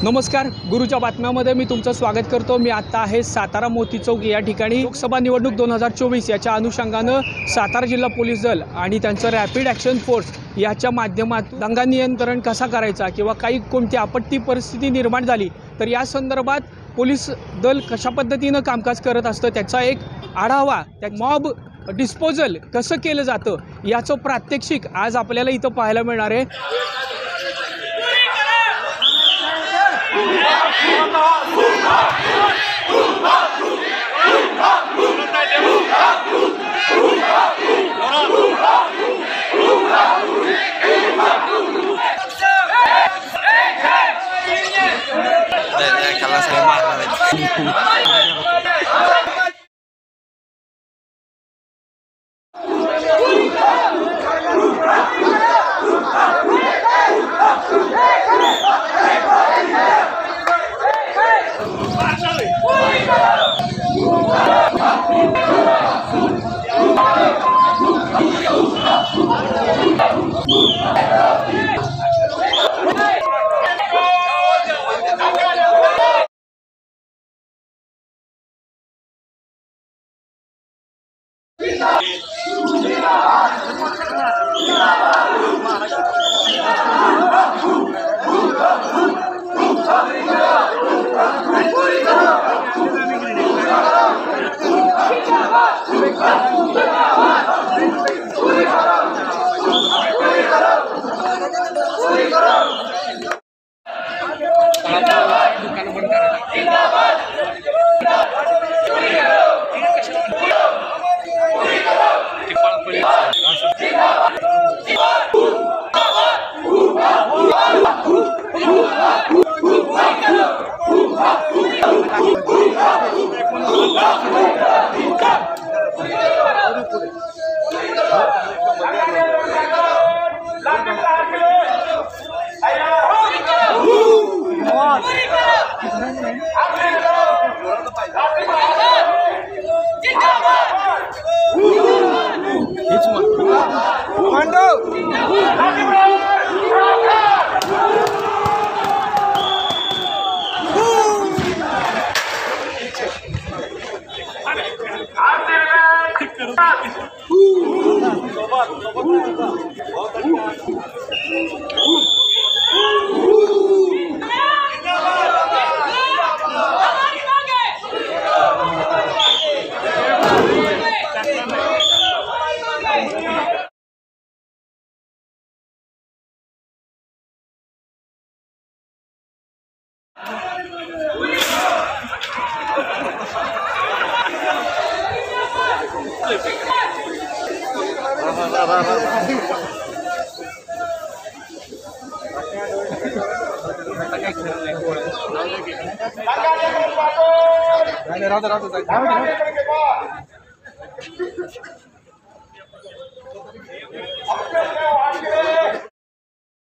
नमस्कार, गुरुच्या बातम्यामध्ये मी तुमचं स्वागत करतो। मी आता आहे सातारा मोती चौक या ठिकाणी। लोकसभा निवडणूक 2024 याच्या अनुषंगानं सातारा जिल्हा पोलीस दल आणि त्यांचं रॅपिड ॲक्शन फोर्स याच्या माध्यमातून दंगा नियंत्रण कसा करायचा किंवा काही कोणती आपत्ती परिस्थिती निर्माण झाली तर या संदर्भात पोलीस दल कशा पद्धतीनं कामकाज करत असतं त्याचा एक आढावा, त्या मॉब डिस्पोजल कसं केलं जातं याचं प्रात्यक्षिक आज आपल्याला इथं पाहायला मिळणार आहे। Kalau saya marah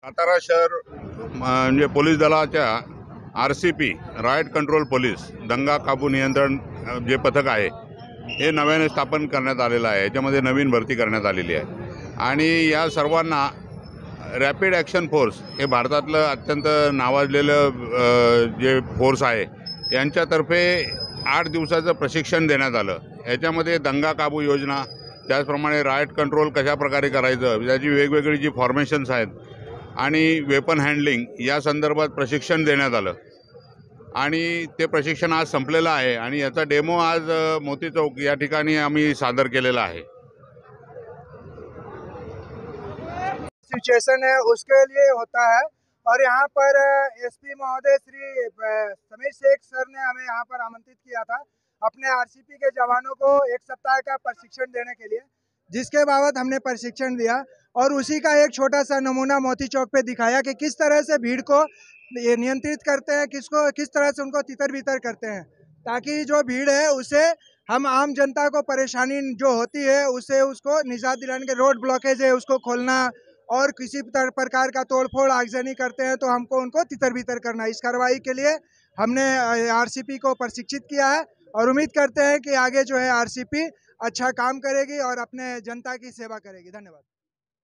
सातारा शहर म्हणजे पोलीस दलाच्या RCP रायट कंट्रोल पोलीस दंगा काबू नियंत्रण जे पथक आहे हे नव्याने स्थापन करण्यात आलेलं आहे। याच्यामध्ये नवीन भरती करण्यात आलेली आहे आणि या सर्वांना रॅपिड ॲक्शन फोर्स हे भारतातलं अत्यंत नावाजलेलं जे फोर्स आहे यांच्यातर्फे 8 दिवसाचं प्रशिक्षण देण्यात आलं। याच्यामध्ये दंगा काबू योजना, त्याचप्रमाणे रायट कंट्रोल कशा प्रकारे करायचं, त्याची वेगवेगळी जी फॉर्मेशन्स आहेत आणि वेपन हँडलिंग या संदर्भात प्रशिक्षण देण्यात आलं आणि ते प्रशिक्षण आज संपलेलं आहे आणि याचा डेमो आज मोती चौक या ठिकाणी आम्ही सादर केलेला आहे। सिचुएशन है उसके लिए होता है और यहाँ पर SP महोदय श्री समीर शेख सर ने हमें यहाँ पर आमंत्रित किया था अपने RCP के जवानों को 1 सप्ताह का प्रशिक्षण देने के लिए, जिसके बाबत हमने प्रशिक्षण दिया और उसी का एक छोटा सा नमूना मोती चौक पे दिखाया कि किस तरह से भीड़ को ये नियंत्रित करते हैं, किस तरह से उनको तितर बितर करते हैं, ताकि जो भीड़ है उसे हम आम जनता को परेशानी जो होती है उसे उसको निजात दिलाने के, रोड ब्लॉकेज है उसको खोलना और किसी प्रकार का तोड़फोड़ आगजनी करते हैं तो हमको उनको तितर बितर करना। इस कार्रवाई के लिए हमने RCP को प्रशिक्षित किया है और उम्मीद करते हैं कि आगे जो है RCP अच्छा काम करेगी और अपने जनता की सेवा करेगी। धन्यवाद।